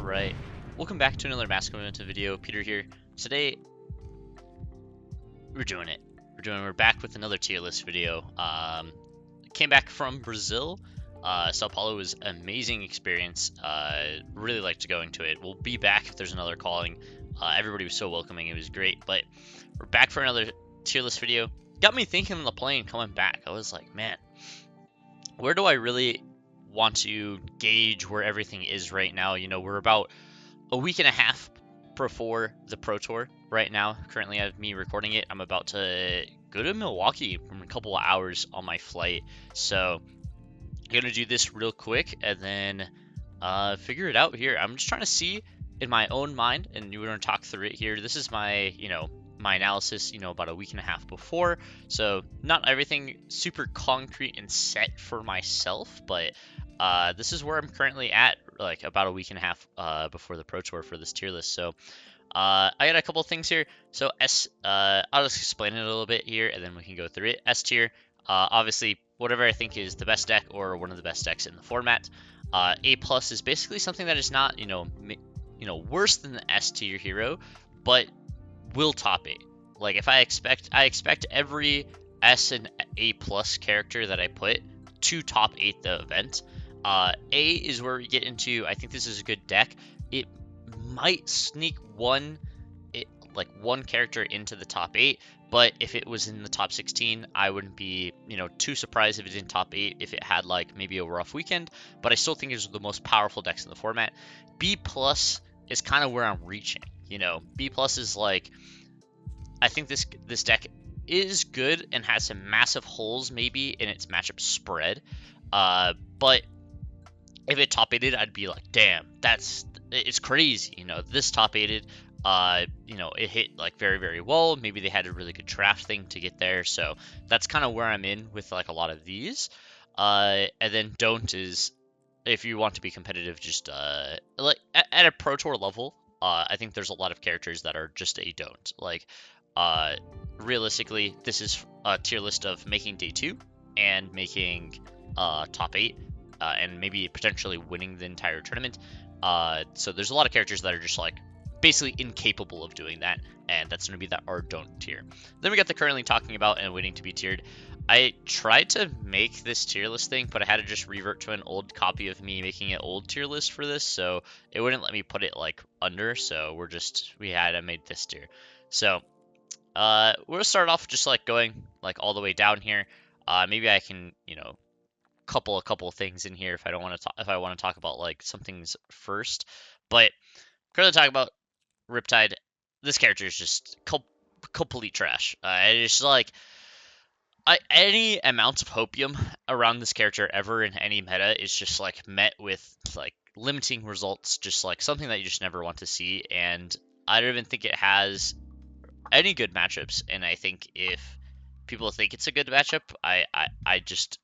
Alright, welcome back to another Mask Momentum video. Peter here. Today, we're doing it. We're back with another tier list video. Came back from Brazil. Sao Paulo was an amazing experience. Really liked going to it. We'll be back if there's another calling. Everybody was so welcoming. It was great. But we're back for another tier list video. Got me thinking on the plane coming back. I was like, man, where do I really want to gauge where everything is right now? You know, we're about a week and a half before the Pro Tour right now. Currently, I have me recording it. I'm about to go to Milwaukee in a couple of hours on my flight. So I'm gonna do this real quick and then figure it out here. I'm just trying to see in my own mind, and we're gonna talk through it here. This is my, my analysis, about a week and a half before. So not everything super concrete and set for myself, but this is where I'm currently at, like about a week and a half before the Pro Tour for this tier list. So I got a couple things here. So I'll just explain it a little bit here, and then we can go through it. S tier, obviously whatever I think is the best deck or one of the best decks in the format. A plus is basically something that is not, worse than the S tier hero, but will top 8. Like I expect every S and A plus character that I put to top 8 the event. A is where we get into, I think this is a good deck. It might sneak one character into the top 8, but if it was in the top 16, I wouldn't be, too surprised if it didn't top 8 if it had like maybe a rough weekend, but I still think it's the most powerful decks in the format. B plus is kind of where I'm reaching, B plus is like, I think this deck is good and has some massive holes maybe in its matchup spread, but if it top 8'd, I'd be like, damn, it's crazy, this top 8'd, it hit like very, very well. Maybe they had a really good draft thing to get there, so that's kind of where I'm in with like a lot of these. And then don't is, if you want to be competitive, just like at a Pro Tour level, I think there's a lot of characters that are just a don't. Like, realistically, this is a tier list of making day 2 and making top 8. And maybe potentially winning the entire tournament. So there's a lot of characters that are just like basically incapable of doing that, and that's going to be that or don't tier. Then we got the currently talking about and waiting to be tiered. I tried to make this tier list thing, but I had to just revert to an old copy of me making an old tier list for this, so it wouldn't let me put it like under. So I made this tier. So we'll start off just like going like all the way down here. Maybe I can a couple things in here if I want to talk about like some things first. But currently talking about Riptide, this character is just complete trash. It's like any amount of hopium around this character ever in any meta is just like met with like limiting results, just like something that you just never want to see. And I don't even think it has any good matchups. And I think if people think it's a good matchup, I just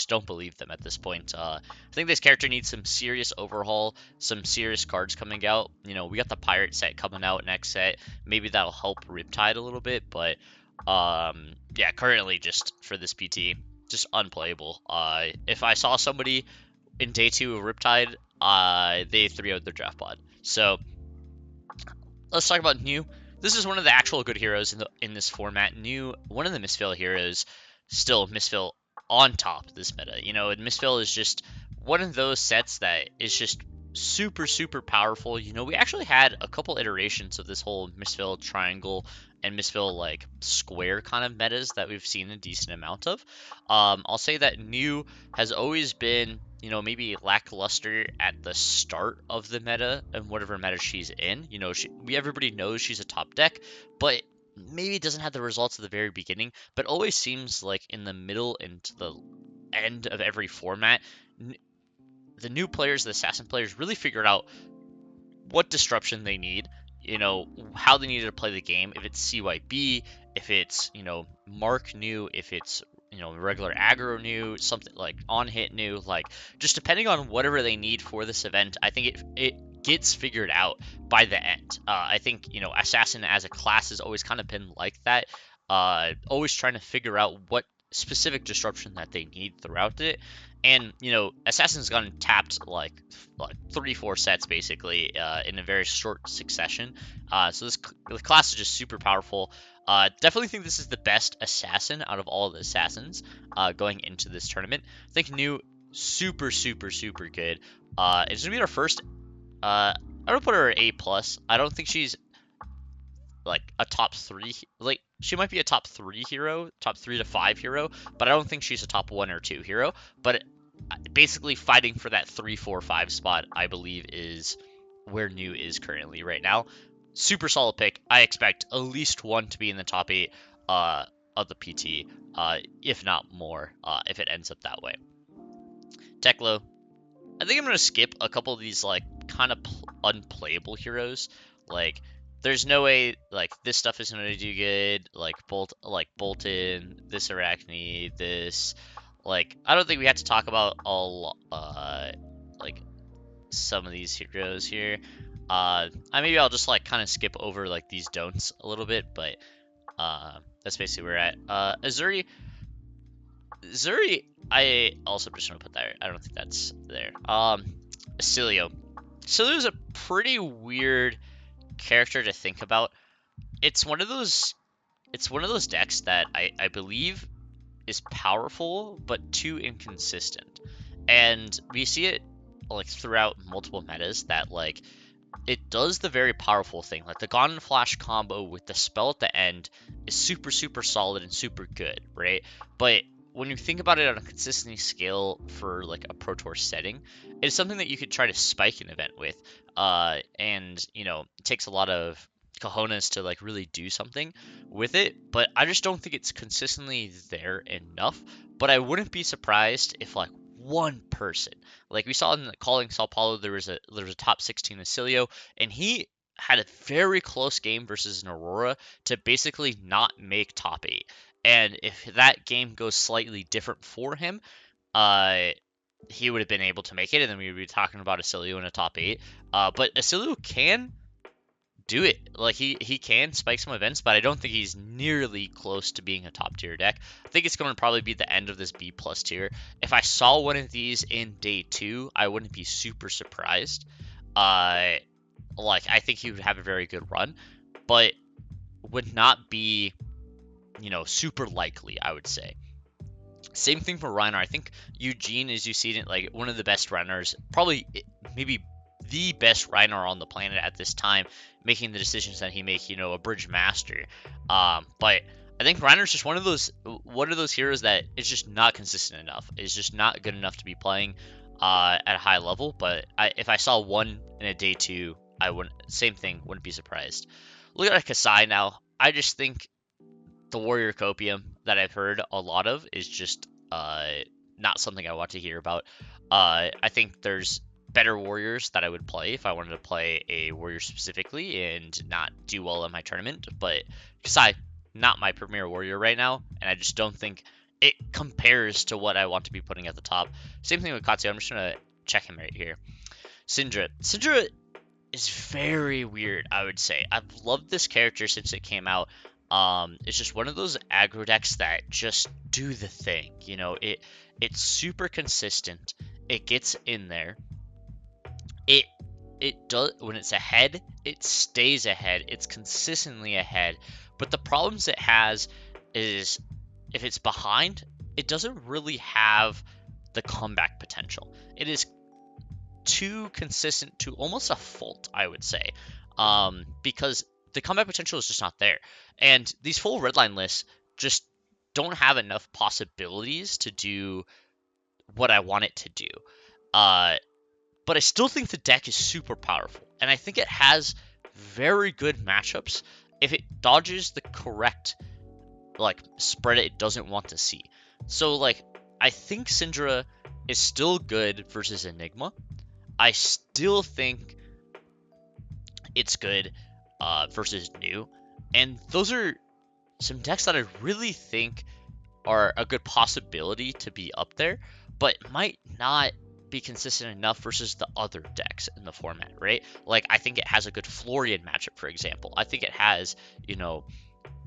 don't believe them at this point. I think this character needs some serious overhaul, some serious cards coming out. We got the Pirate set coming out next set. Maybe that'll help Riptide a little bit, but yeah, currently just for this PT, just unplayable. If I saw somebody in day 2 of Riptide, they 3-0'd their draft pod. So let's talk about New. This is one of the actual good heroes in this format. New, one of the misfill heroes, still misfill on top of this meta. And misfill is just one of those sets that is just super, super powerful. We actually had a couple iterations of this whole misfill triangle and misfill like square kind of metas that we've seen a decent amount of. I'll say that New has always been, maybe lackluster at the start of the meta and whatever meta she's in. Everybody knows she's a top deck, but maybe it doesn't have the results at the very beginning, but always seems like in the middle and to the end of every format, the new players, the assassin players, really figured out what disruption they need, how they needed to play the game, if it's CYB, if it's, Mark New, if it's, regular aggro New, something like on hit New, like just depending on whatever they need for this event. I think it gets figured out by the end. I think, Assassin as a class has always kind of been like that, always trying to figure out what specific disruption that they need throughout it. And Assassin's gotten tapped like 3-4 sets basically in a very short succession. So the class is just super powerful. Definitely think this is the best assassin out of all the assassins going into this tournament. I think New super super good. It's gonna be our first. I don't put her at A plus. I don't think she's like a top 3. Like she might be a top 3 hero, top 3 to 5 hero, but I don't think she's a top 1 or 2 hero. But basically fighting for that 3, 4, 5 spot, I believe, is where New is currently right now. Super solid pick. I expect at least one to be in the top 8 of the PT, if not more, if it ends up that way. Teklo, I think I'm gonna skip a couple of these like kind of unplayable heroes. Like, there's no way like this stuff is gonna do good. Like Bolton, this Arachne, this. Like, I don't think we have to talk about all like some of these heroes here. Maybe I'll just like kind of skip over like these don'ts a little bit, but that's basically where we're at. Azuri, I also just want to put that. I don't think that's there. Acilio. Acilio's a pretty weird character to think about. It's one of those decks that I believe is powerful but too inconsistent. And we see it like throughout multiple metas that like it does the very powerful thing. Like the Gone and Flash combo with the spell at the end is super solid and super good, right? But when you think about it on a consistency scale for like a Pro Tour setting, it's something that you could try to spike an event with. And it takes a lot of cojones to like really do something with it, but I just don't think it's consistently there enough. But I wouldn't be surprised if like one person, like we saw in the Calling Sao Paulo, there was a top 16 Acilio, and he had a very close game versus an Aurora to basically not make top 8. And if that game goes slightly different for him, he would have been able to make it, and then we would be talking about Acilio in a top 8. But Acilio can do it. Like he can spike some events, but I don't think he's nearly close to being a top tier deck. I think it's going to probably be the end of this B plus tier. If I saw one of these in day 2, I wouldn't be super surprised. Like I think he would have a very good run, but would not be, super likely, I would say. Same thing for Reiner. I think Eugene, as you see it, like one of the best runners, probably maybe the best Reiner on the planet at this time, making the decisions that he makes, a bridge master. But I think Reiner's just one of those heroes that is just not consistent enough. Is just not good enough to be playing at a high level. But if I saw one in a day 2, I wouldn't. Same thing, wouldn't be surprised. Look at Kasai now. I just think the Warrior Copium that I've heard a lot of is just not something I want to hear about. I think there's better warriors that I would play if I wanted to play a warrior specifically and not do well in my tournament. But Kasai, not my premier warrior right now, and I just don't think it compares to what I want to be putting at the top. Same thing with Katsuya. I'm just gonna check him right here. Syndra is very weird, I would say. I've loved this character since it came out. It's just one of those aggro decks that just do the thing. It's super consistent. It gets in there. It does when it's ahead, it stays ahead. It's consistently ahead. But the problems it has is if it's behind, it doesn't really have the comeback potential. It is too consistent to almost a fault, I would say, because the comeback potential is just not there. And these full redline lists just don't have enough possibilities to do what I want it to do. But I still think the deck is super powerful, and I think it has very good matchups if it dodges the correct spread it doesn't want to see. So I think Syndra is still good versus Enigma. I still think it's good versus New, and those are some decks that I really think are a good possibility to be up there, but might not be consistent enough versus the other decks in the format, right? Like, I think it has a good Florian matchup, for example. I think it has,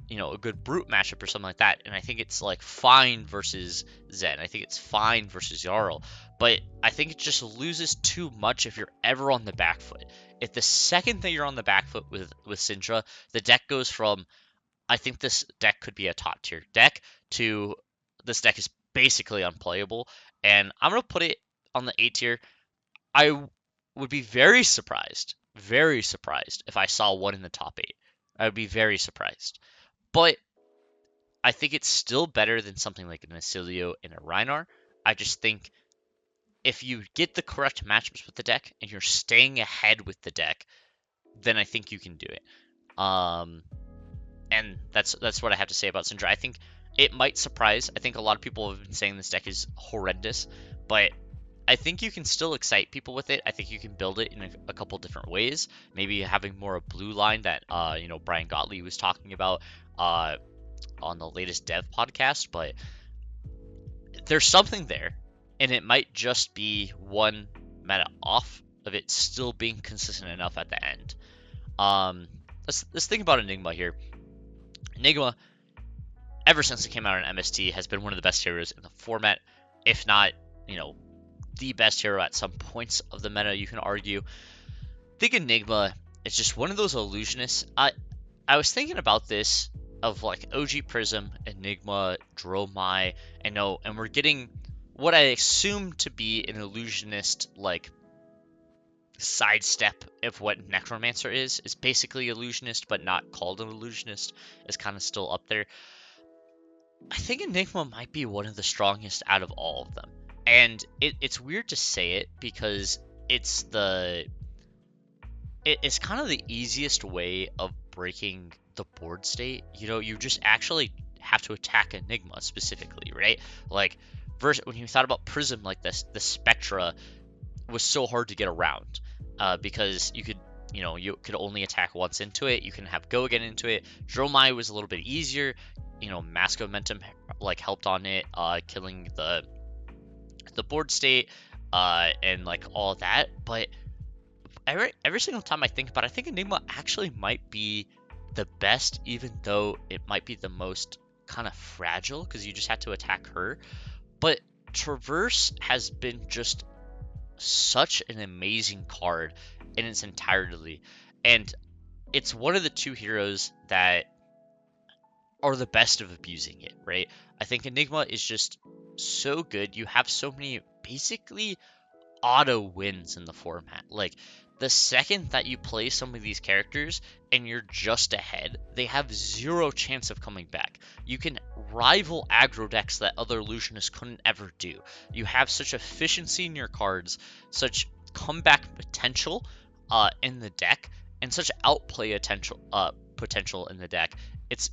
a good brute matchup or something like that, and I think it's like fine versus Zen. I think it's fine versus Jarl, but I think it just loses too much if you're ever on the back foot. If the second that you're on the back foot with Syndra, the deck goes from I think this deck could be a top tier deck to this deck is basically unplayable, and I'm gonna put it on the A tier. I would be very surprised if I saw one in the top 8. I would be very surprised. But I think it's still better than something like an Acilio and a Rhinar. I just think if you get the correct matchups with the deck and you're staying ahead with the deck, then I think you can do it. And that's what I have to say about Syndra. I think it might surprise. I think a lot of people have been saying this deck is horrendous, but I think you can still excite people with it. I think you can build it in a couple different ways. Maybe having more a blue line that Brian Gottlieb was talking about on the latest dev podcast, but there's something there, and it might just be one meta off of it still being consistent enough at the end. Let's think about Enigma here. Enigma, ever since it came out on MST, has been one of the best heroes in the format, if not, the best hero at some points of the meta, you can argue. I think Enigma is just one of those illusionists. I was thinking about this of like OG Prism, Enigma, Dromai, and we're getting what I assume to be an illusionist like sidestep of what Necromancer is. It's basically illusionist, but not called an illusionist. It's kind of still up there. I think Enigma might be one of the strongest out of all of them. And it's weird to say it because it's kind of the easiest way of breaking the board state. You just actually have to attack Enigma specifically, right? Like, when you thought about Prism like this, the Spectra was so hard to get around because you could only attack once into it. You can have go again into it. Dromai was a little bit easier. Mask Momentum like helped on it, killing the board state and like all of that. But every single time I think about it, I think Enigma actually might be the best, even though it might be the most kind of fragile because you just had to attack her. But Traverse has been just such an amazing card in its entirety, and it's one of the two heroes that are the best of abusing it, right? I think Enigma is just so good. You have so many basically auto wins in the format. Like, the second that you play some of these characters and you're just ahead, they have zero chance of coming back. You can rival aggro decks that other illusionists couldn't ever do. You have such efficiency in your cards, such comeback potential in the deck, and such outplay potential in the deck. It's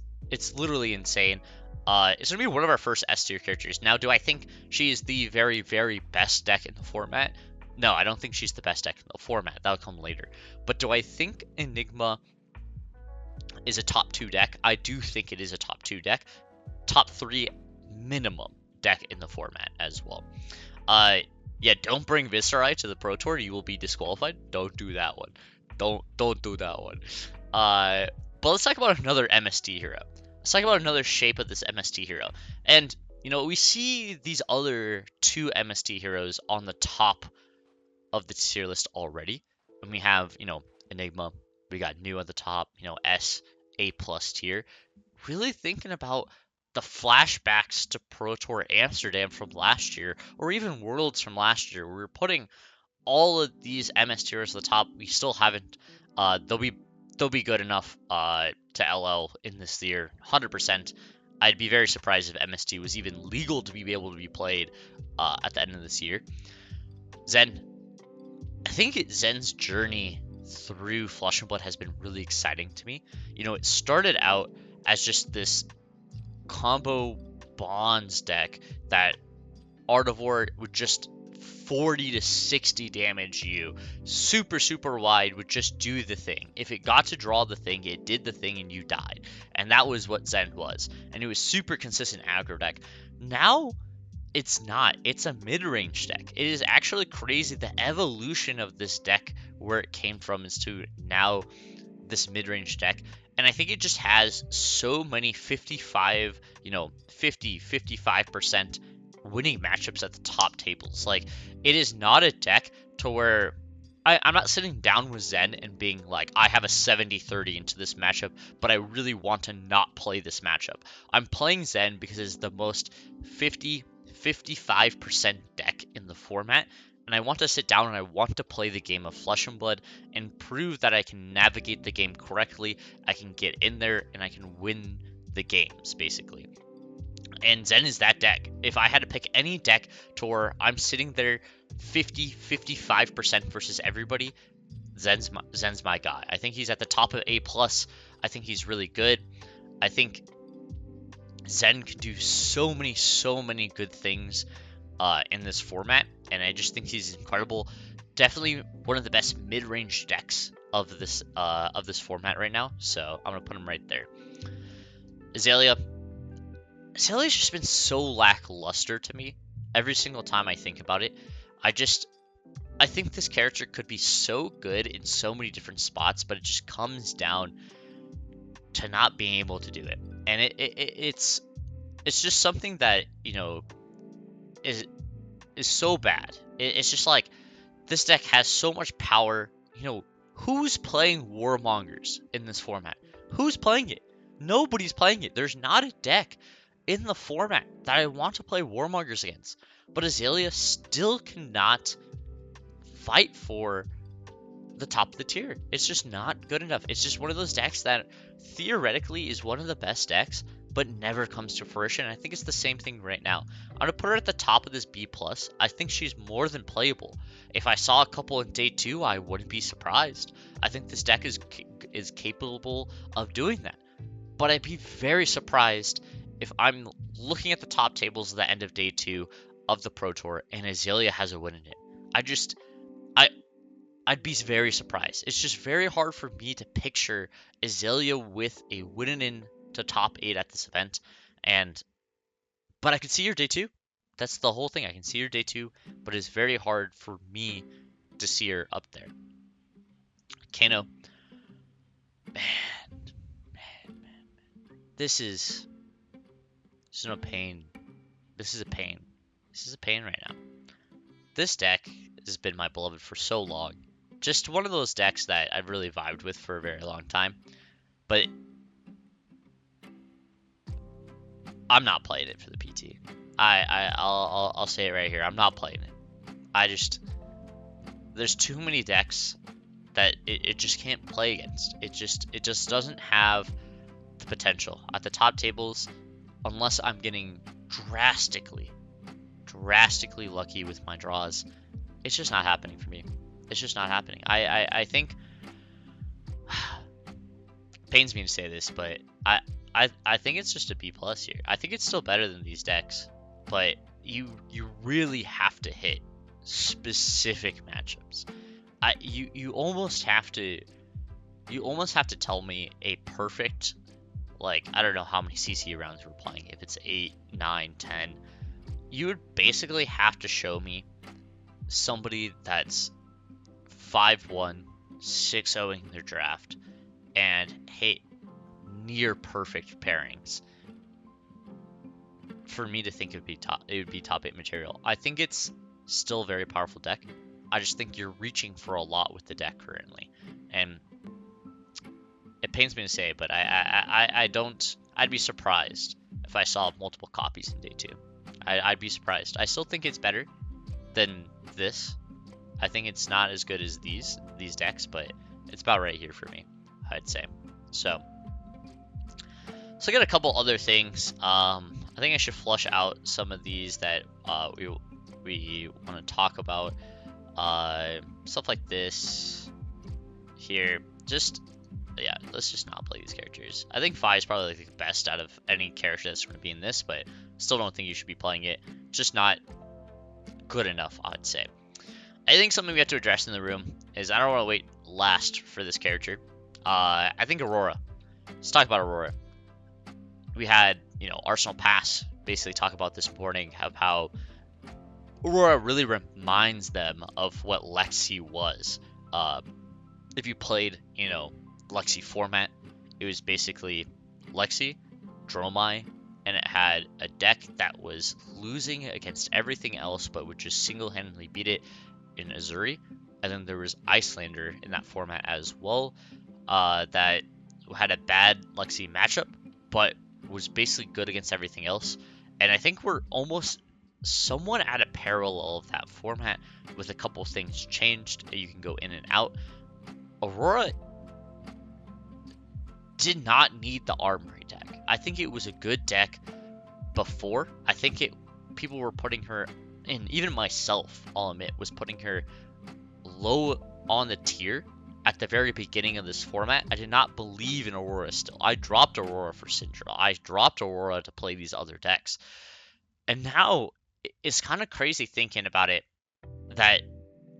literally insane. It's going to be one of our first S tier characters. Now, do I think she is the very, very best deck in the format? No, I don't think she's the best deck in the format. That'll come later. But do I think Enigma is a top 2 deck? I do think it is a top 2 deck. Top 3 minimum deck in the format as well. Yeah, don't bring Viserai to the Pro Tour. You will be disqualified. Don't do that one. Don't do that one. But let's talk about another MST hero. Let's talk about another shape of this MST hero. And, we see these other 2 MST heroes on the top of the tier list already. And we have, Enigma. We got New at the top, S, A+ tier. Really thinking about the flashbacks to Pro Tour Amsterdam from last year, or even Worlds from last year. We were putting all of these MS tiers at the top. We still haven't. They'll be good enough to LL in this year, 100%. I'd be very surprised if MST was even legal to be able to be played at the end of this year. Zen. I think Zen's journey through Flesh and Blood has been really exciting to me. It started out as just this combo bonds deck that Artivore would just 40 to 60 damage you. Super wide, would just do the thing. If it got to draw the thing, it did the thing and you died. And that was what Zen was. And it was super consistent aggro deck. Now, it's not. It's a mid-range deck. It is actually crazy. The evolution of this deck, where it came from, is to now this mid-range deck. And I think it just has so many 55, 55% winning matchups at the top tables. Like, it is not a deck to where I'm not sitting down with Zen and being like, I have a 70-30 into this matchup, but I really want to not play this matchup. I'm playing Zen because it's the most 55% deck in the format, and I want to sit down and I want to play the game of Flesh and Blood and prove that I can navigate the game correctly, I can get in there, and I can win the games, basically. And Zen is that deck. If I had to pick any deck to where I'm sitting there 55% versus everybody, Zen's my guy. I think he's at the top of A+. I think he's really good. I think Zen can do so many good things in this format, and I just think he's incredible. Definitely one of the best mid-range decks of this format right now. So I'm gonna put him right there. Azalea's just been so lackluster to me every single time I think about it. I think this character could be so good in so many different spots, but it just comes down to not being able to do it. And it's just something that, is so bad. It's just like, this deck has so much power. Who's playing Warmongers in this format? Who's playing it? Nobody's playing it. There's not a deck in the format that I want to play Warmongers against. But Azalea still cannot fight for the top of the tier. It's just not good enough. It's just one of those decks that theoretically is one of the best decks, but never comes to fruition. I think it's the same thing right now. I'm going to put her at the top of this B+. I think she's more than playable. If I saw a couple in day 2, I wouldn't be surprised. I think this deck is capable of doing that. But I'd be very surprised if I'm looking at the top tables at the end of day 2 of the Pro Tour and Azalea has a win in it. I'd be very surprised. It's just very hard for me to picture Azalea with a win in to top 8 at this event. But I can see her day 2. That's the whole thing. I can see her day 2, but it's very hard for me to see her up there. Kano. Man. This is no pain. This is a pain. This is a pain right now. This deck has been my beloved for so long. Just one of those decks that I've really vibed with for a very long time. But I'm not playing it for the PT. I'll say it right here. I'm not playing it. There's too many decks that it just can't play against. It just doesn't have the potential at the top tables, unless I'm getting drastically lucky with my draws. It's just not happening for me. It's just not happening. I think pains me to say this, but I think it's just a B+ here. I think it's still better than these decks, but you really have to hit specific matchups. You almost have to tell me a perfect, like, I don't know how many CC rounds we're playing. If it's 8, 9, 10, you would basically have to show me somebody that's 5-1, 6-0ing their draft, and hit near perfect pairings for me to think it would be top 8 material. I think it's still a very powerful deck. I just think you're reaching for a lot with the deck currently, and it pains me to say, but I'd be surprised if I saw multiple copies in day 2. I'd be surprised. I still think it's better than this. I think it's not as good as these decks, but it's about right here for me, I'd say. So I got a couple other things. I think I should flush out some of these that we want to talk about. Stuff like this here. Yeah, let's just not play these characters. I think Fi is probably like the best out of any character that's going to be in this, but still don't think you should be playing it. Just not good enough, I'd say. I think something we have to address in the room is I don't want to wait last for this character. I think Aurora. Let's talk about Aurora. We had, Arsenal Pass basically talk about this morning of how Aurora really reminds them of what Lexi was. If you played, Lexi format, it was basically Lexi, Dromai, and it had a deck that was losing against everything else but would just single-handedly beat it in Azuri. And then there was Icelander in that format as well, that had a bad Lexi matchup, but was basically good against everything else. And I think we're almost somewhat at a parallel of that format, with a couple things changed. You can go in and out. Aurora did not need the Armory deck. I think it was a good deck before. I think people were putting her in, even myself, I'll admit, was putting her low on the tier at the very beginning of this format. I did not believe in Aurora still. I dropped Aurora for Syndra. I dropped Aurora to play these other decks. And now it's kind of crazy thinking about it that,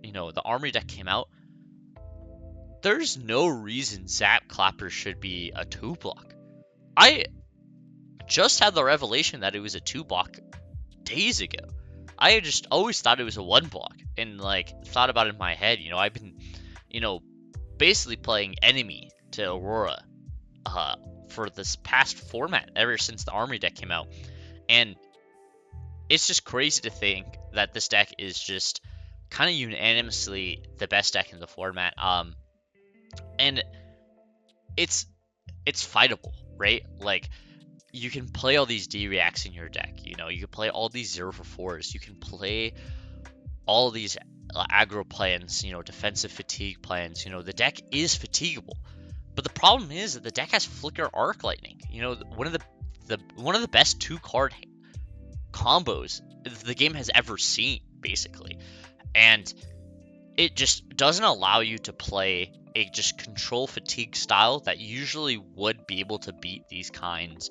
you know, the Armory deck came out. There's no reason Zap Clapper should be a 2-block. I just had the revelation that it was a 2-block days ago. I just always thought it was a 1-block, and like thought about it in my head. You know, I've been, you know, basically playing enemy to Aurora for this past format ever since the Armory deck came out, and it's just crazy to think that this deck is just kind of unanimously the best deck in the format. And it's fightable, right? Like, you can play all these D-reacts in your deck. You know, you can play all these 0-for-4s. You can play all these aggro plans, you know, defensive fatigue plans. You know, the deck is fatiguable. But the problem is that the deck has Flicker Arc Lightning. You know, one of the best 2-card combos the game has ever seen, basically. And it just doesn't allow you to play a just control fatigue style that usually would be able to beat these kinds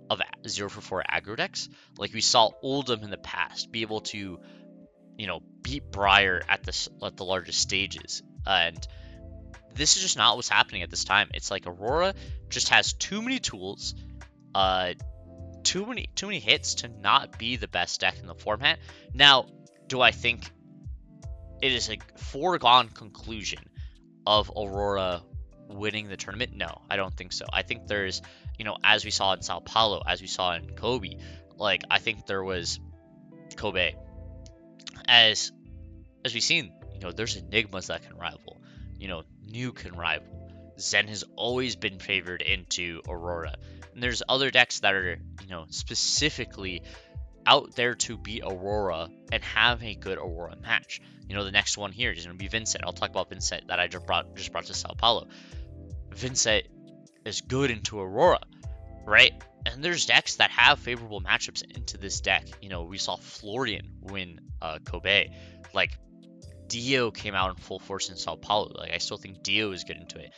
of 0-for-4 aggro decks. Like we saw Oldham in the past be able to, you know, beat Briar at the largest stages. And this is just not what's happening at this time. It's like Aurora just has too many tools, too many hits to not be the best deck in the format. Now, do I think it is a foregone conclusion of Aurora winning the tournament? No, I don't think so. I think there's, you know, as we saw in Sao Paulo, as we saw in Kobe, like, I think there was Kobe, as we've seen, you know, there's Enigmas that can rival, you know, New can rival. Zen has always been favored into Aurora, and there's other decks that are, you know, specifically out there to beat Aurora and have a good Aurora match. You know, the next one here is going to be Vincent. I'll talk about Vincent that I just brought to Sao Paulo. Vincent is good into Aurora, right? And there's decks that have favorable matchups into this deck. You know, we saw Florian win Kobe. Like, Dio came out in full force in Sao Paulo. Like, I still think Dio is good into it.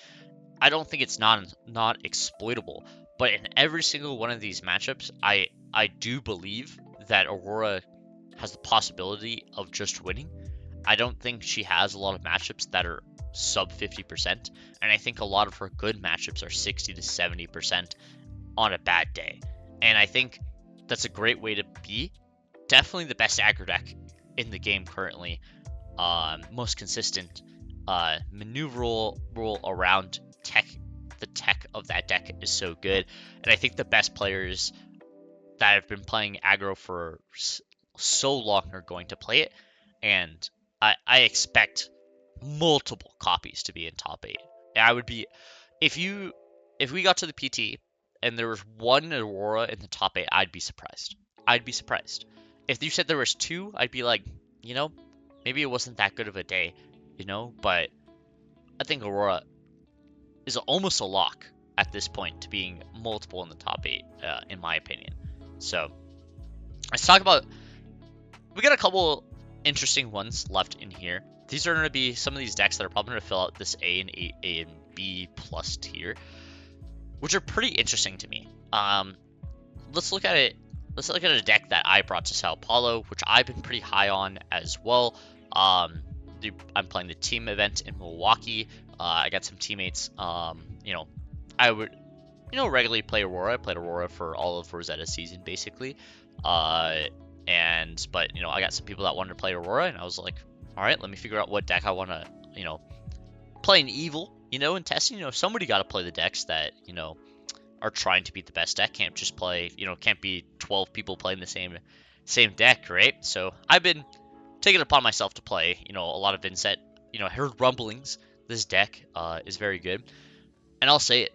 I don't think it's not exploitable. But in every single one of these matchups, I do believe that Aurora has the possibility of just winning. I don't think she has a lot of matchups that are sub 50%, and I think a lot of her good matchups are 60 to 70% on a bad day. And I think that's a great way to be. Definitely the best aggro deck in the game currently. Most consistent, maneuverable around tech. The tech of that deck is so good, and I think the best players that have been playing aggro for so long are going to play it, and I expect multiple copies to be in top 8. I would be, if we got to the PT and there was one Aurora in the top 8, I'd be surprised. I'd be surprised. If you said there was 2, I'd be like, you know, maybe it wasn't that good of a day, you know, but I think Aurora is almost a lock at this point to being multiple in the top 8, in my opinion. So let's talk about, we got a couple interesting ones left in here. These are going to be some of these decks that are probably going to fill out this A and B plus tier, which are pretty interesting to me. Let's look at it. Let's look at a deck that I brought to Sao Paulo, which I've been pretty high on as well. I'm playing the team event in Milwaukee. I got some teammates. You know, I would, you know, regularly play Aurora. I played Aurora for all of Rosetta's season, basically. But you know, I got some people that wanted to play Aurora, and I was like, all right, let me figure out what deck I want to, you know, play an Evil. in testing, somebody got to play the decks that, are trying to beat the best deck. Can't just play, can't be 12 people playing the same deck, right? So I've been taking it upon myself to play, a lot of Vincet. I heard rumblings. This deck is very good. And I'll say it,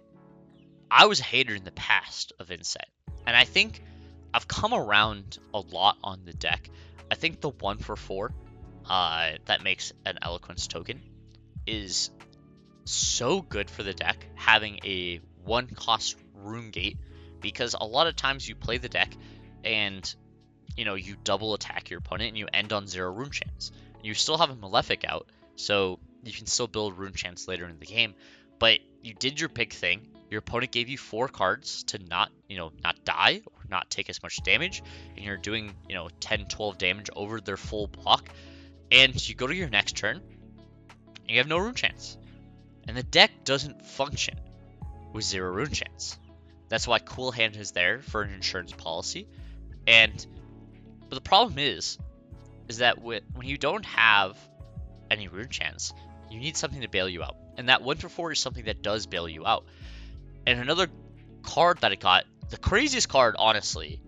I was a hater in the past of Vincet. And I think I've come around a lot on the deck. I think the 1/4 that makes an Eloquence token is so good for the deck, having a 1-cost Rune Gate, because a lot of times you play the deck and you double attack your opponent and you end on 0 rune chance. You still have a Malefic out, so you can still build rune chance later in the game, but you did your big thing. Your opponent gave you 4 cards to not die or not take as much damage, and you're doing 10 12 damage over their full block, and you go to your next turn and you have no rune chance, and the deck doesn't function with 0 rune chance. That's why Cool Hand is there for an insurance policy. But the problem is that when you don't have any rune chance, you need something to bail you out. And that 1/4 is something that does bail you out. And another card that it got, the craziest card, honestly,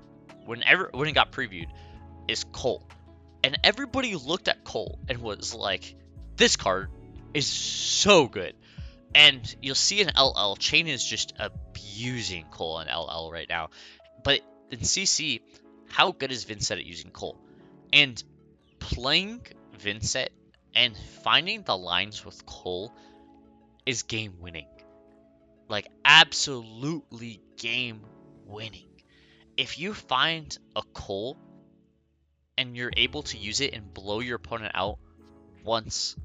when it got previewed, is Cole. And everybody looked at Cole and was like, this card is so good. And you'll see in LL, Chain is just abusing Cole in LL right now. But in CC, how good is Vincet at using Cole? And playing Vincet and finding the lines with Cole is game winning. Like, absolutely game winning. If you find a Cole and you're able to use it and blow your opponent out once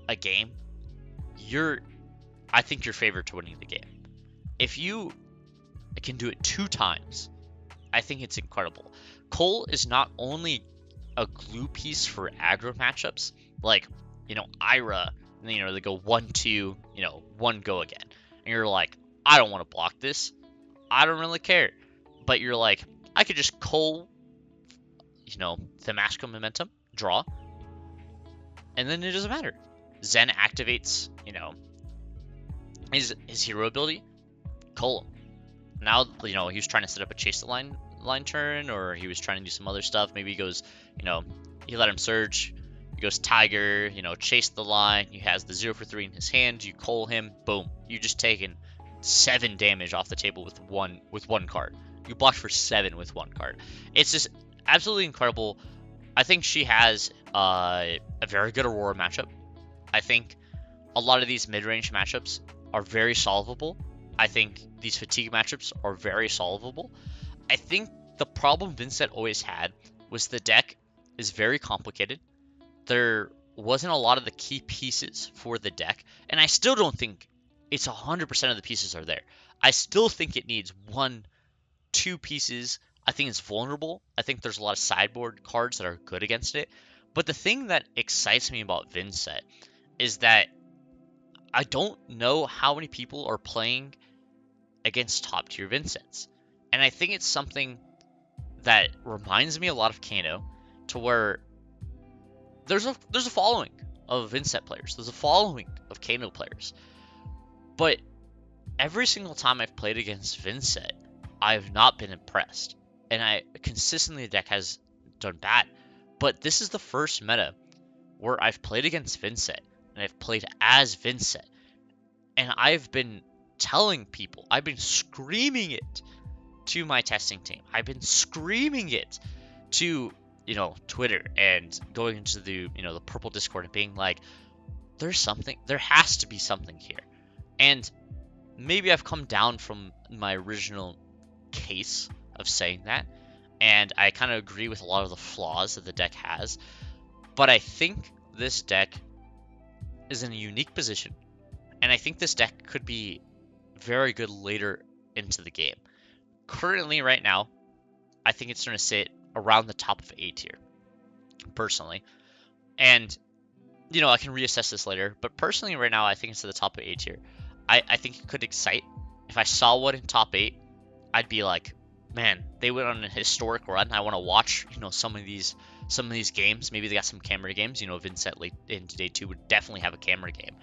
a game, I think you're favored to winning the game. If you can do it 2 times, I think it's incredible. Cole is not only a glue piece for aggro matchups, like, Ira, they go 1-2, 1 go again. And you're like, I don't want to block this. I don't really care. But you're like, I could just Cole, the Masco Momentum, draw, and then it doesn't matter. Zen activates, his hero ability, Cole. Now, he was trying to set up a chase the line turn, or he was trying to do some other stuff. Maybe he goes, he let him surge. He goes Tiger, chase the line. He has the 0 for 3 in his hand. You Cole him, boom. You just taken 7 damage off the table with one card. You blocked for 7 with 1 card. It's just absolutely incredible. I think she has a very good Aurora matchup. I think a lot of these mid-range matchups are very solvable. I think these fatigue matchups are very solvable. I think the problem Vincet always had was the deck is very complicated. There wasn't a lot of the key pieces for the deck, and I still don't think it's 100% of the pieces are there. I still think it needs 1-2 pieces. I think it's vulnerable. I think there's a lot of sideboard cards that are good against it. But the thing that excites me about Vincet is that I don't know how many people are playing against top tier Vincets. And I think it's something that reminds me a lot of Kano, to where there's a following of Vincet players. There's a following of Kano players. But every single time I've played against Vincet, I've not been impressed. And consistently the deck has done bad. But this is the first meta where I've played against Vincet, and I've played as Vincet. And I've been telling people, I've been screaming it to my testing team. I've been screaming it to, Twitter, and going into the purple Discord and being like, there has to be something here. And maybe I've come down from my original case of saying that, and I kind of agree with a lot of the flaws that the deck has, but I think this deck is in a unique position, and I think this deck could be very good later into the game. Currently, right now, I think it's going to sit around the top of A tier, personally. And, I can reassess this later, but personally right now, I think it's at the top of A tier. I think it could excite. If I saw one in top 8, I'd be like, man, they went on a historic run. I want to watch, some of these games. Maybe they got some camera games. Vincet late into day 2 would definitely have a camera game.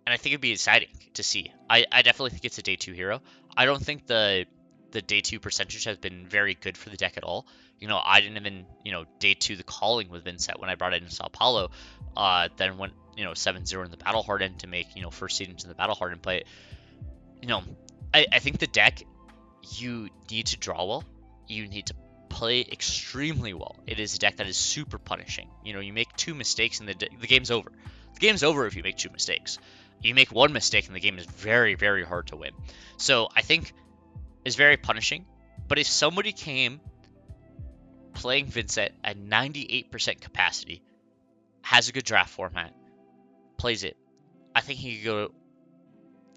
and I think it'd be exciting to see. I definitely think it's a day 2 hero. I don't think the day 2 percentage has been very good for the deck at all. I didn't even, day 2 the calling with Vincent when I brought it in Sao Paulo. Then went, 7-0 in the Battle Hardened to make, first seed into the Battle Hardened. But, I think the deck, you need to draw well. You need to play extremely well. It is a deck that is super punishing. You make 2 mistakes and the game's over. The game's over if you make 2 mistakes. You make 1 mistake and the game is very, very hard to win. So I think it's very punishing. But if somebody came playing Vincent at 98% capacity, has a good draft format, plays it, I think he could go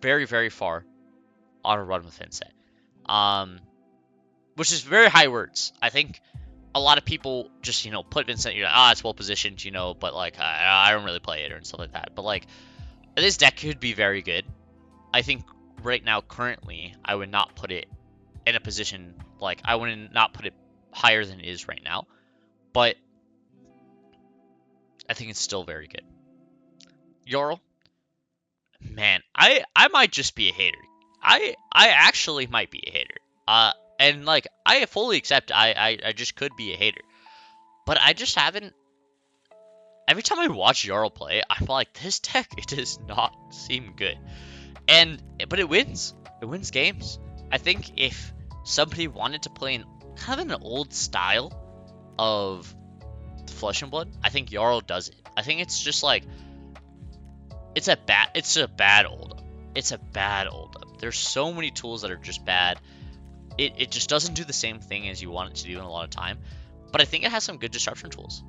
very, very far on a run with Vincent. Which is very high words. I think a lot of people just, put Vincent, you're like, it's well positioned, but like, I don't really play it or stuff like that. But like, this deck could be very good. I think right now, currently, I would not put it in a position, like, I would not put it higher than it is right now. But I think it's still very good. Yoro, man, I might just be a hater. I actually might be a hater. And like, I fully accept I just could be a hater. But I just haven't. Every time I watch Yoro play, I'm like, this deck, it does not seem good. But it wins. It wins games. I think if somebody wanted to play in kind of an old style of Flesh and Blood, I think Yoro does it. I think it's just like, it's a bad old up. It's a bad old up. There's so many tools that are just bad. It just doesn't do the same thing as you want it to do in a lot of time. But I think it has some good disruption tools.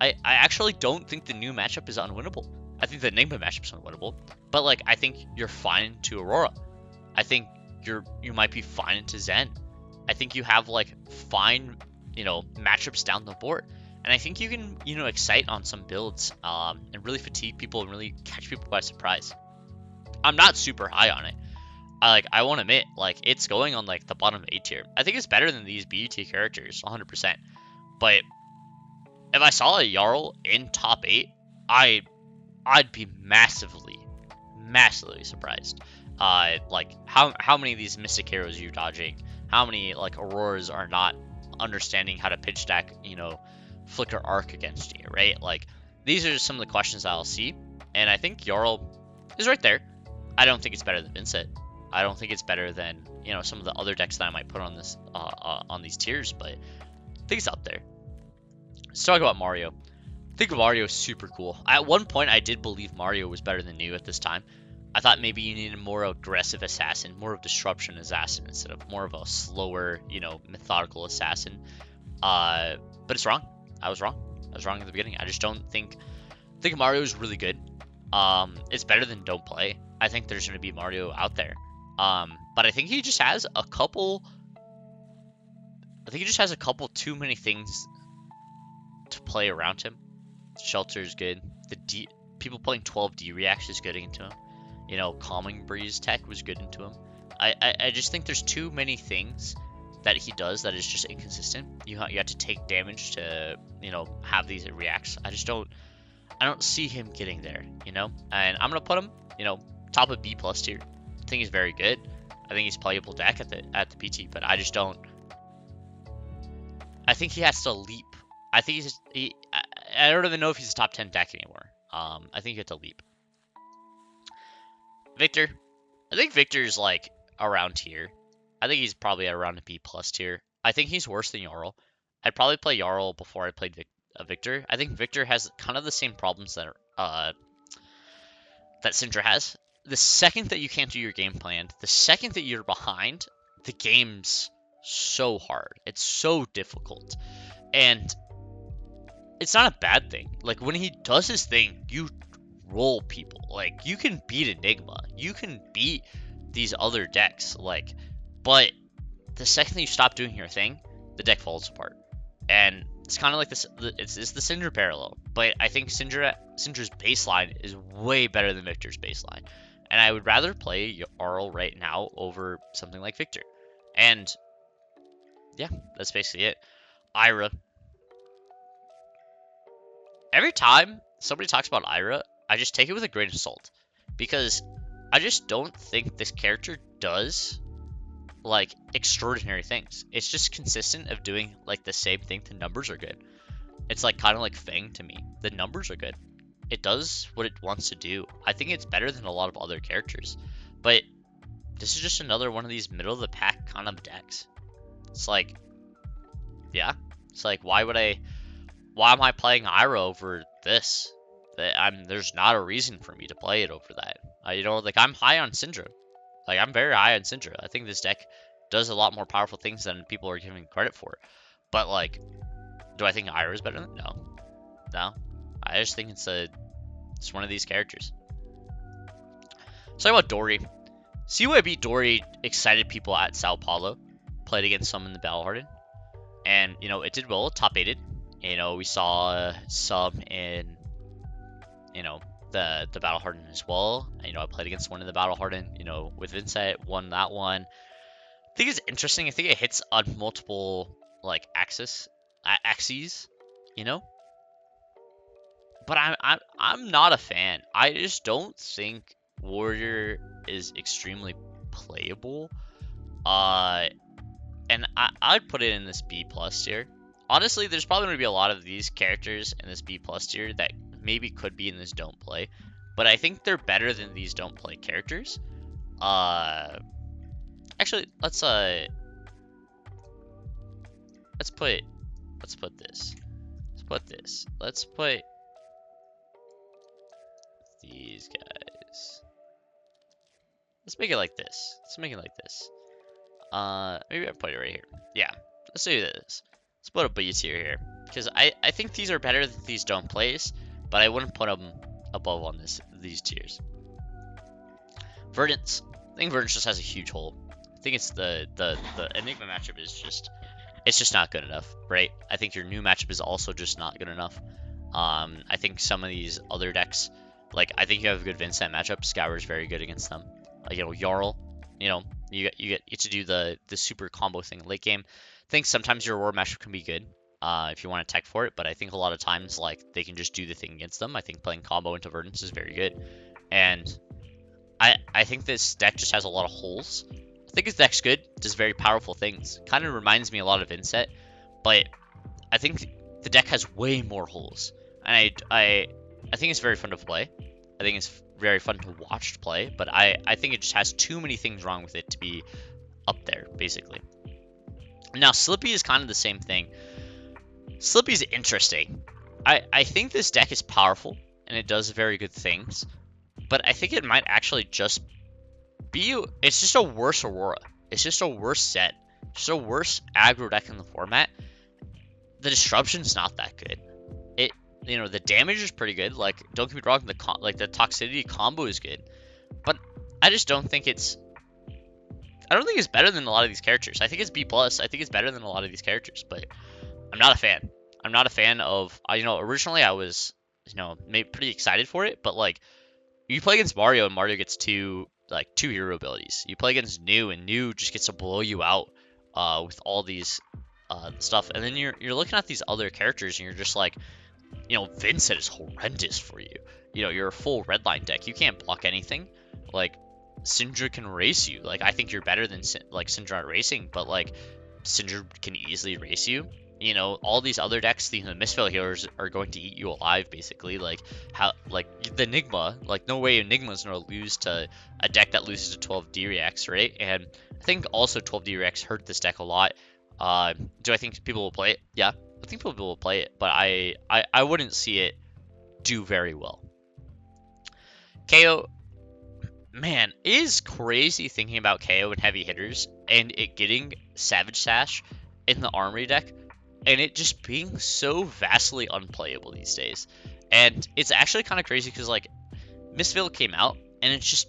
I actually don't think the new matchup is unwinnable. I think the Enigma matchup is unwinnable. But like, I think you're fine to Aurora. I think you might be fine into Zen. I think you have like fine, matchups down the board. And I think you can, excite on some builds, and really fatigue people and really catch people by surprise. I'm not super high on it. I won't admit, like, it's going on like the bottom A tier. I think it's better than these B tier characters, 100%. But if I saw a Jarl in top 8, I'd be massively surprised. Like how many of these Mystic Heroes are you dodging? How many like Auroras are not understanding how to pitch stack, Flicker Arc against you, right? Like, these are just some of the questions that I'll see, and I think Jarl is right there. I don't think it's better than Vincent. I don't think it's better than, some of the other decks that I might put on this on these tiers, but I think it's up there. Let's talk about Mario. I think Mario is super cool. At one point, I did believe Mario was better than New at this time. I thought maybe you needed a more aggressive assassin, more of disruption assassin instead of more of a slower, methodical assassin. But it's wrong. I was wrong. I was wrong in the beginning. I just don't think Mario is really good. It's better than Don't Play. I think there's going to be Mario out there. But I think he just has a couple. I think he just has a couple too many things to play around him. Shelter is good. People playing 12D reacts is good into him. Calming Breeze tech was good into him. I just think there's too many things that he does that is just inconsistent. You have to take damage to, have these reacts. I don't see him getting there, and I'm gonna put him, top of B plus tier. I think he's very good. I think he's playable deck at the PT, but I just don't. I think he has to leap. I think I don't even know if he's a top 10 deck anymore. I think you have to leap. Victor, I think Victor's like around here. I think he's probably around a B plus tier. I think he's worse than Jarl. I'd probably play Jarl before I played Victor. I think Victor has kind of the same problems that Syndra has. The second that you can't do your game plan, the second that you're behind, the game's so hard. It's so difficult. And it's not a bad thing. Like, when he does his thing, you roll people. Like, you can beat Enigma. You can beat these other decks. Like, but the second that you stop doing your thing, the deck falls apart. And it's kind of like this. It's the Syndra parallel. But I think Syndra's baseline is way better than Victor's baseline. And I would rather play Jarl right now over something like Victor. And yeah, that's basically it. Ira. Every time somebody talks about Ira, I just take it with a grain of salt. because I just don't think this character does like extraordinary things. It's just consistent of doing like the same thing. The numbers are good. It's like kind of like Fang to me. The numbers are good. It does what it wants to do. I think it's better than a lot of other characters. But this is just another one of these middle of the pack kind of decks. It's like, yeah. It's like, why am I playing Iroh over this? There's not a reason for me to play it over that. You know, like I'm high on Syndra. Like I'm very high on Syndra. I think this deck does a lot more powerful things than people are giving credit for. But like, do I think Iroh is better than? No. I just think it's one of these characters. Let's talk about Dory. CYB Dory excited people at Sao Paulo. Played against some in the Battle Harden. And, you know, it did well, top 8'd. You know, we saw some in, you know, the Battle Harden as well. You know, I played against one in the Battle Harden, you know, with Vincet, won that one. I think it's interesting. I think it hits on multiple, like, axes, you know? But I'm not a fan. I just don't think Warrior is extremely playable. And I'd put it in this B+ tier. Honestly, there's probably going to be a lot of these characters in this B+ tier that maybe could be in this don't play. But I think they're better than these don't play characters. Actually, let's put this. Let's put these guys. Let's make it like this. Maybe I put it right here. Yeah, let's do this. Let's put a B tier here, because I think these are better than these don't plays, but I wouldn't put them above on these tiers. Verdance. I think Verdance just has a huge hole. I think it's the Enigma matchup is just, it's just not good enough, right? I think your new matchup is also just not good enough. I think some of these other decks, like I think you have a good Vincent matchup. Scour is very good against them. You know, Jarl, you know, you get to do the super combo thing late game. I think sometimes your Aurora matchup can be good if you want to tech for it, but I think a lot of times like they can just do the thing against them. I think playing combo into Verdance is very good, and I think this deck just has a lot of holes. I think this deck's good, does very powerful things. Kind of reminds me a lot of Vincent, but I think the deck has way more holes, and I think it's very fun to play. I think it's very fun to watch play, but I think it just has too many things wrong with it to be up there, basically. Now, Slippy is kind of the same thing. Slippy's interesting. I think this deck is powerful, and it does very good things, but I think it might actually just be... It's just a worse Aurora. It's just a worse set. Just a worse aggro deck in the format. The disruption's not that good. You know, the damage is pretty good. Like, don't get me wrong, the toxicity combo is good, but I just don't think it's... I don't think it's better than a lot of these characters. I think it's B+. I think it's better than a lot of these characters, but I'm not a fan. I'm not a fan of... You know, originally I was, you know, pretty excited for it, but, like, you play against Mario, and Mario gets two hero abilities. You play against New, and New just gets to blow you out with all these stuff. And then you're looking at these other characters, and you're just like, you know, Vincent is horrendous for you. You know, you're a full redline deck. You can't block anything. Like, Syndra can race you. Like, I think you're better than, like, Syndra at racing, but, like, Syndra can easily race you. You know, all these other decks, the Misfell healers are going to eat you alive, basically. Like, the Enigma, like, no way Enigma's gonna lose to a deck that loses to 12D reacts, right? And I think also 12D reacts hurt this deck a lot. Do I think people will play it? Yeah, I think people will play it, but I wouldn't see it do very well. KO, man, it is crazy thinking about KO and heavy hitters and it getting Savage Sash in the Armory deck and it just being so vastly unplayable these days. And it's actually kind of crazy because, like, Mistville came out and it just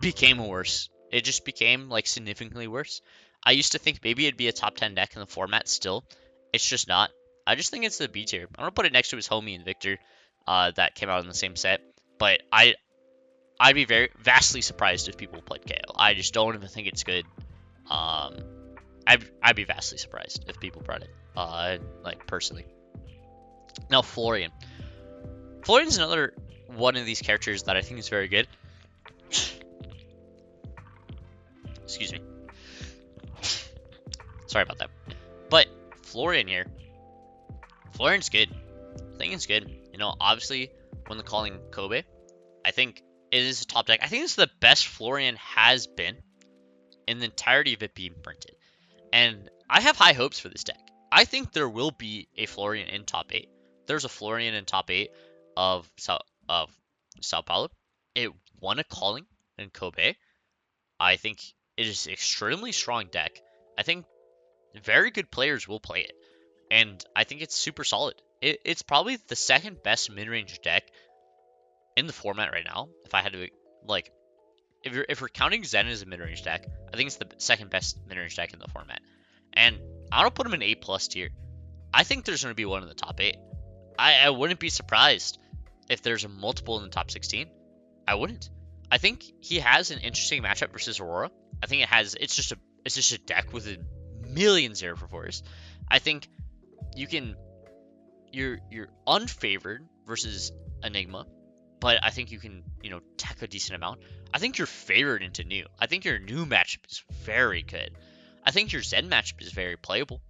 became worse. It just became, like, significantly worse. I used to think maybe it'd be a top 10 deck in the format still. It's just not. I just think it's the B tier. I'm going to put it next to his homie Invictor that came out in the same set. But I'd be very vastly surprised if people played KO. I just don't even think it's good. I'd be vastly surprised if people brought it. Like, personally. Now, Florian. Florian's another one of these characters that I think is very good. Excuse me. Sorry about that. But Florian here. Florian's good. I think it's good. You know, obviously, when they're calling Kobe, I think it is a top deck. I think it's the best Florian has been in the entirety of it being printed. And I have high hopes for this deck. I think there will be a Florian in top 8. There's a Florian in top 8 of Sao Paulo. It won a calling in Kobe. I think it is an extremely strong deck. I think very good players will play it. And I think it's super solid. It's probably the second best mid-range deck in the format right now. If I had to, like, if we're counting Zen as a mid-range deck, I think it's the second best mid-range deck in the format. And I don't put him in A+ tier. I think there's going to be one in the top 8. I wouldn't be surprised if there's a multiple in the top 16. I wouldn't. I think he has an interesting matchup versus Aurora. I think it's just a deck with a million 0-for-4s. I think you're unfavored versus Enigma, but I think you can, tech a decent amount. I think you're favored into new. I think your new matchup is very good. I think your Zen matchup is very playable,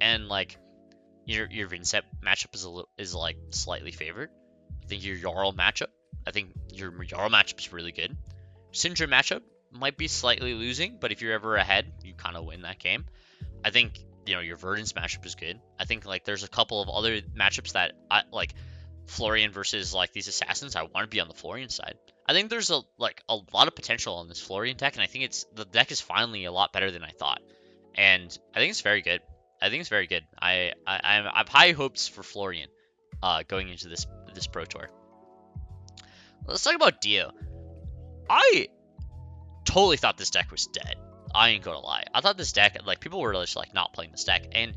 and like your Vincet matchup is like slightly favored. I think your Yoro matchup is really good. Syndrome matchup might be slightly losing, but if you're ever ahead, you kind of win that game. I think your Verdance matchup is good. I think like there's a couple of other matchups that I like. Florian versus like these assassins, I want to be on the Florian side. I think there's a lot of potential on this Florian deck, and I think the deck is finally a lot better than I thought, and I think it's very good. I have high hopes for Florian going into this Pro Tour. Let's talk about Dio. I totally thought this deck was dead. I ain't gonna lie. I thought this deck, like, people were just like not playing this deck, and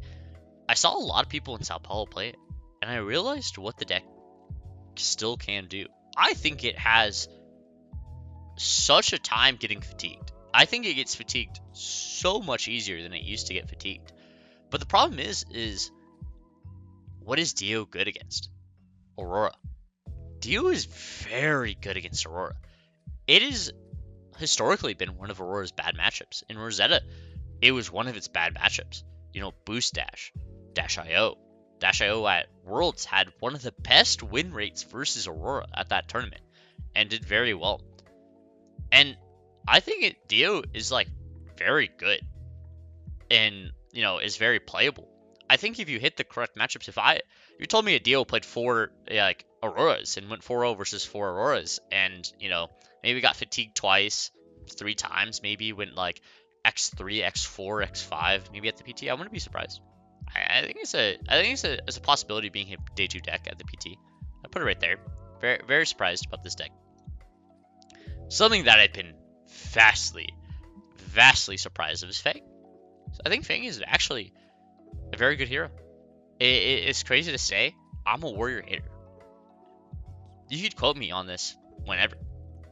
I saw a lot of people in Sao Paulo play it, and I realized what the deck still can do. I think it has such a time getting fatigued. I think it gets fatigued so much easier than it used to get fatigued. But the problem is what is Dio good against? Aurora. Dio is very good against Aurora. It has historically been one of Aurora's bad matchups. In Rosetta, it was one of its bad matchups. Boost Dash, Dash IO. Dash IO at Worlds had one of the best win rates versus Aurora at that tournament and did very well. And I think Dio is like very good and is very playable. I think if you hit the correct matchups, if you told me a Dio played 4 like Auroras and went 4-0 versus 4 Auroras, and maybe got fatigued twice, 3 times, maybe went like X3, X4, X5, maybe at the PT, I wouldn't be surprised. I think it's a possibility of being a day 2 deck at the PT. I put it right there. Very, very surprised about this deck. Something that I've been vastly surprised of is Fang. So I think Fang is actually a very good hero. It's crazy to say. I'm a warrior hater. You could quote me on this whenever.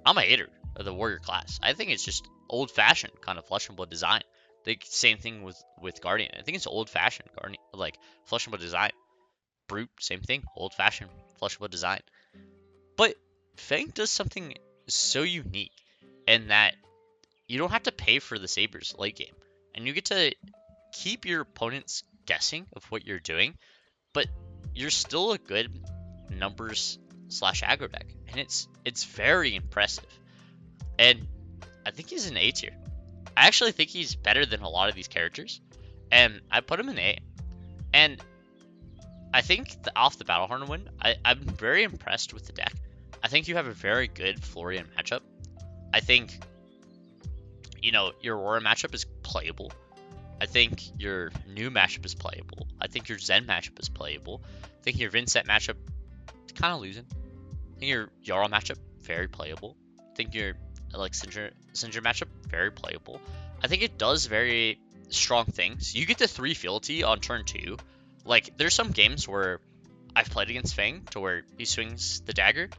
I'm a hater of the warrior class. I think it's just old-fashioned kind of flesh and blood design. The same thing with Guardian. I think it's old-fashioned Guardian, like flesh and blood design. Brute, same thing, old-fashioned flesh and blood design. But Fang does something so unique in that you don't have to pay for the sabers late game, and you get to keep your opponents guessing of what you're doing, but you're still a good numbers / aggro deck, and it's very impressive. And I think he's an A tier. I actually think he's better than a lot of these characters, and I put him in A. And I think off the Battlehorn win, I'm very impressed with the deck. I think you have a very good Florian matchup. I think, your Aurora matchup is playable. I think your new matchup is playable. I think your Zen matchup is playable. I think your Vincet matchup is kind of losing. I think your Yoro matchup, very playable. I think your Syndrome matchup, very playable. I think it does very strong things. You get the 3 fealty on turn 2. Like, there's some games where I've played against Fang to where he swings the dagger,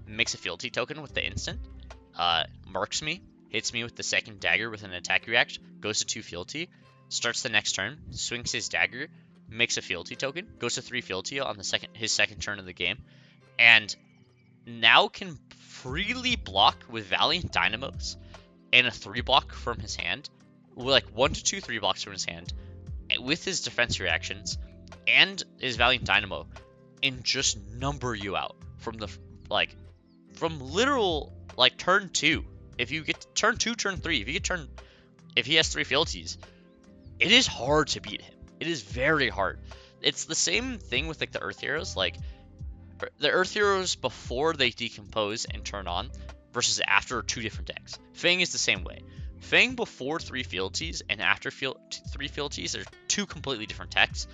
makes a fealty token with the instant, marks me, hits me with the second dagger with an attack react, goes to 2 fealty, starts the next turn, swings his dagger, makes a fealty token, goes to 3 fealty on his second turn of the game, and now can freely block with Valiant Dynamos and a 3-block from his hand, like 1 to 2 3-blocks from his hand, with his defense reactions and his Valiant Dynamo, and just number you out from the from literal turn 2. If you get turn 2, turn 3, if he has 3 fealties, it is hard to beat him. It is very hard. It's the same thing with the Earth Heroes. The Earth Heroes before they decompose and turn on versus after 2 different decks. Fang is the same way. Fang before 3 fealties and after 3 fealties are 2 completely different decks.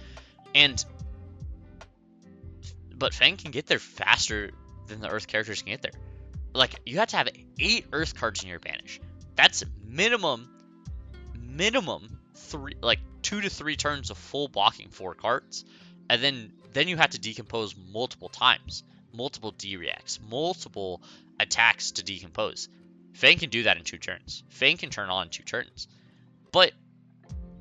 But Fang can get there faster than the Earth characters can get there. You have to have 8 Earth cards in your banish. That's minimum 2 to 3 turns of full blocking 4 cards, and then you have to decompose multiple times, multiple D-reacts, multiple attacks to decompose. Fang can do that in 2 turns. Fang can turn on in 2 turns. But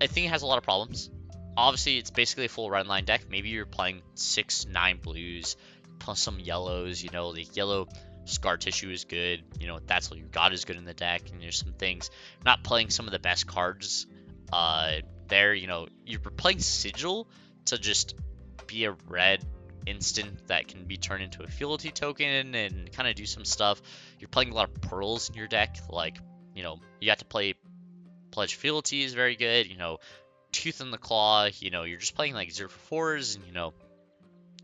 I think it has a lot of problems. Obviously, it's basically a full red line deck. Maybe you're playing 6-9 blues, plus some yellows. The yellow Scar Tissue is good. That's what you got is good in the deck. And there's some things. Not playing some of the best cards there. You're playing Sigil to just be a red instant that can be turned into a fealty token and kind of do some stuff. You're playing a lot of pearls in your deck. You have to play Pledge Fealty is very good. Tooth in the Claw. You're just playing 0 for 4s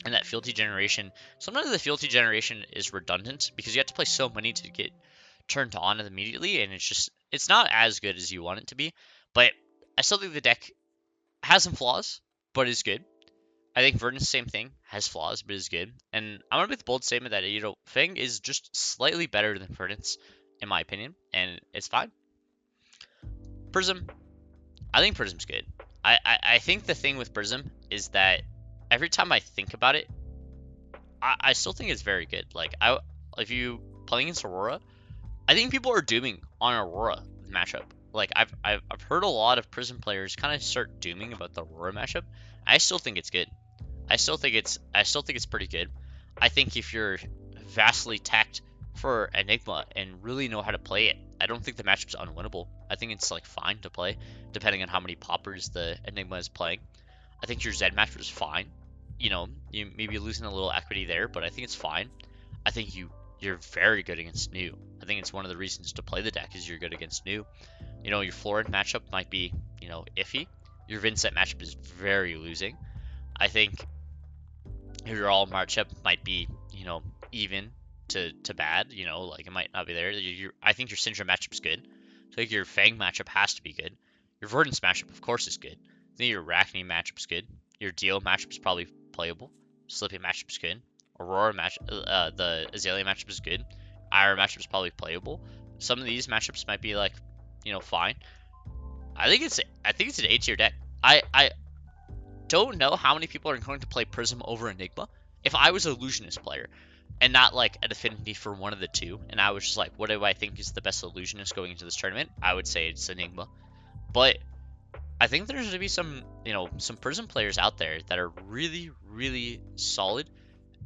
and that fealty generation. Sometimes the fealty generation is redundant because you have to play so many to get turned on immediately, and it's not as good as you want it to be. But I still think the deck has some flaws, but is good. I think Verdance, same thing, has flaws, but is good. And I'm gonna make the bold statement that Fang is just slightly better than Verdance, in my opinion, and it's fine. Prism, I think Prism's good. I think the thing with Prism is that every time I think about it, I still think it's very good. If you playing against Aurora, I think people are dooming on Aurora matchup. I've heard a lot of Prism players kind of start dooming about the Aurora matchup. I still think it's good. I still think it's pretty good. I think if you're vastly tacked for Enigma and really know how to play it, I don't think the matchup's unwinnable. I think it's fine to play, depending on how many poppers the Enigma is playing. I think your Zed matchup is fine. You may be losing a little equity there, but I think it's fine. I think you're very good against New. I think it's one of the reasons to play the deck is you're good against New. Your Florent matchup might be, iffy. Your Vincent matchup is very losing. I think your all matchup might be, even to bad. It might not be there. I think your Syndra matchup is good. I think your Fang matchup has to be good. Your Verdance matchup, of course, is good. I think your Arachne matchup is good. Your Dio matchup is probably playable. Slippy matchup is good. Aurora the Azalea matchup is good. Ira matchup is probably playable. Some of these matchups might be fine. I think it's an A tier deck. I don't know how many people are going to play Prism over Enigma. If I was an Illusionist player and not an affinity for one of the two, and I was just what do I think is the best Illusionist going into this tournament, I would say it's Enigma. But I think there's going to be some Prism players out there that are really, really solid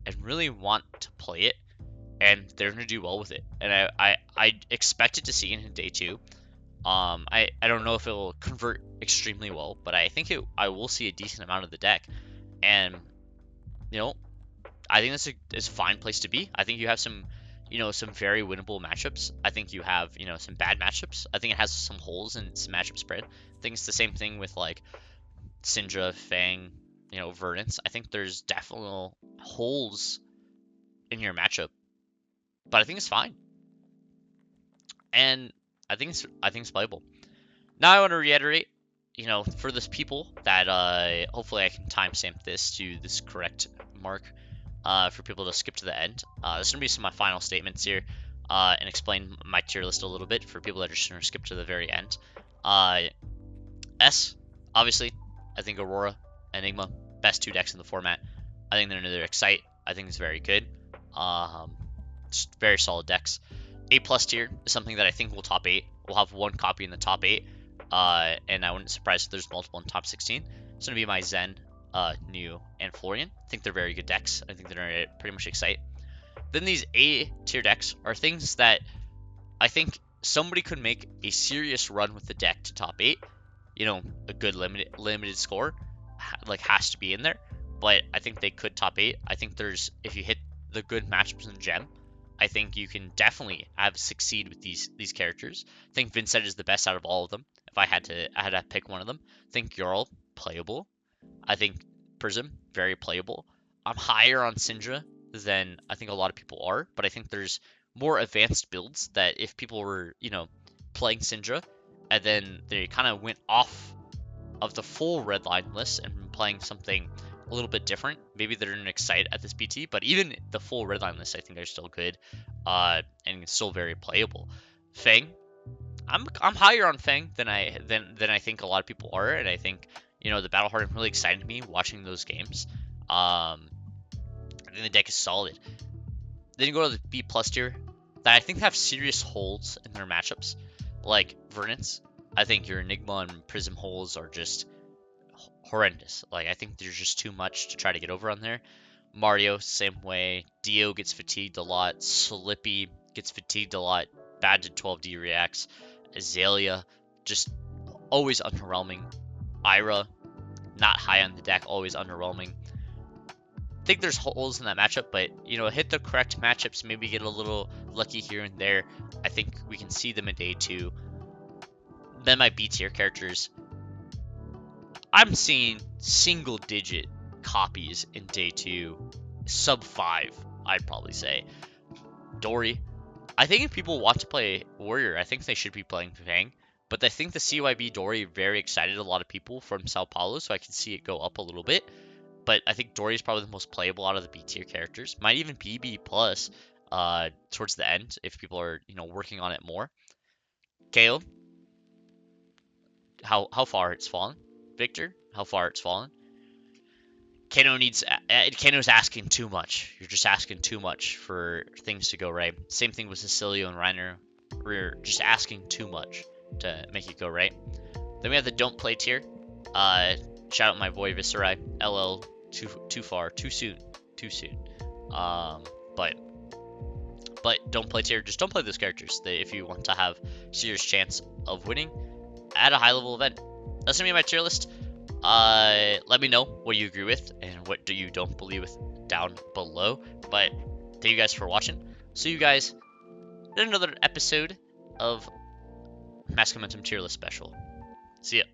and really want to play it, and they're going to do well with it. And I expected to see it in day 2. I don't know if it will convert extremely well, but I think I will see a decent amount of the deck, and I think that's a fine place to be. I think you have some very winnable matchups. I think you have some bad matchups. I think it has some holes in its matchup spread. I think it's the same thing with Syndra, Fang, Verdance. I think there's definitely holes in your matchup, but I think it's fine, and I think it's playable. Now I want to reiterate, for those people that hopefully I can timestamp this to this correct mark, for people to skip to the end. This is gonna be some of my final statements here, and explain my tier list a little bit for people that are just gonna skip to the very end. S, obviously, I think Aurora, Enigma, best 2 decks in the format. I think they're another Excite. I think it's very good. Just very solid decks. A+ tier is something that I think will top 8. We'll have 1 copy in the top 8, and I wouldn't be surprised if there's multiple in top 16. It's gonna be my Zen, New, and Florian. I think they're very good decks. I think they're pretty much Excite. Then these A tier decks are things that I think somebody could make a serious run with the deck to top 8. You know, a good limited score like has to be in there, but I think they could top 8. I think there's, if you hit the good matchups in Gem, I think you can definitely succeed with these characters. I think Vincent is the best out of all of them. If I had to pick one of them, I think Yoro playable. I think Prism very playable. I'm higher on Syndra than I think a lot of people are, but I think there's more advanced builds that if people were, you know, playing Syndra and then they kind of went off of the full red line list and playing something a little bit different, maybe they didn't excite at this BT, but even the full red line list I think they're still good, and still very playable. Fang, I'm higher on Fang than I think a lot of people are, and I think, you know, the Battle Hardened really excited me watching those games. I think the deck is solid. Then you go to the B plus tier that I think have serious holes in their matchups, like Verdance. I think your Enigma and Prism holes are just horrendous. Like, I think there's just too much to try to get over on there. Mario, same way. Dio gets fatigued a lot. Slippy gets fatigued a lot. Bad to 12D reacts. Azalea, just always underwhelming. Ira, not high on the deck, always underwhelming. I think there's holes in that matchup, but, you know, hit the correct matchups, maybe get a little lucky here and there. I think we can see them in day 2. Then my B tier characters, I'm seeing single digit copies in day 2, sub 5, I'd probably say. Dory, I think if people want to play Warrior, I think they should be playing Fang, but I think the CYB Dory very excited a lot of people from Sao Paulo, so I can see it go up a little bit. But I think Dory is probably the most playable out of the B tier characters. Might even be B plus towards the end if people are, you know, working on it more. KO, how far it's fallen. Victor, how far it's fallen. Kano's asking too much. You're just asking too much for things to go right. Same thing with Cecilio and Reiner. We're just asking too much to make it go right. Then we have the don't play tier. Shout out my boy Viserai. LL, too far, too soon. But don't play tier. Just don't play those characters. If you want to have serious chance of winning at a high level event. That's gonna be my tier list. Let me know what you agree with and what do you don't believe with down below. But thank you guys for watching. See you guys in another episode of Mask Momentum tier list special. See ya.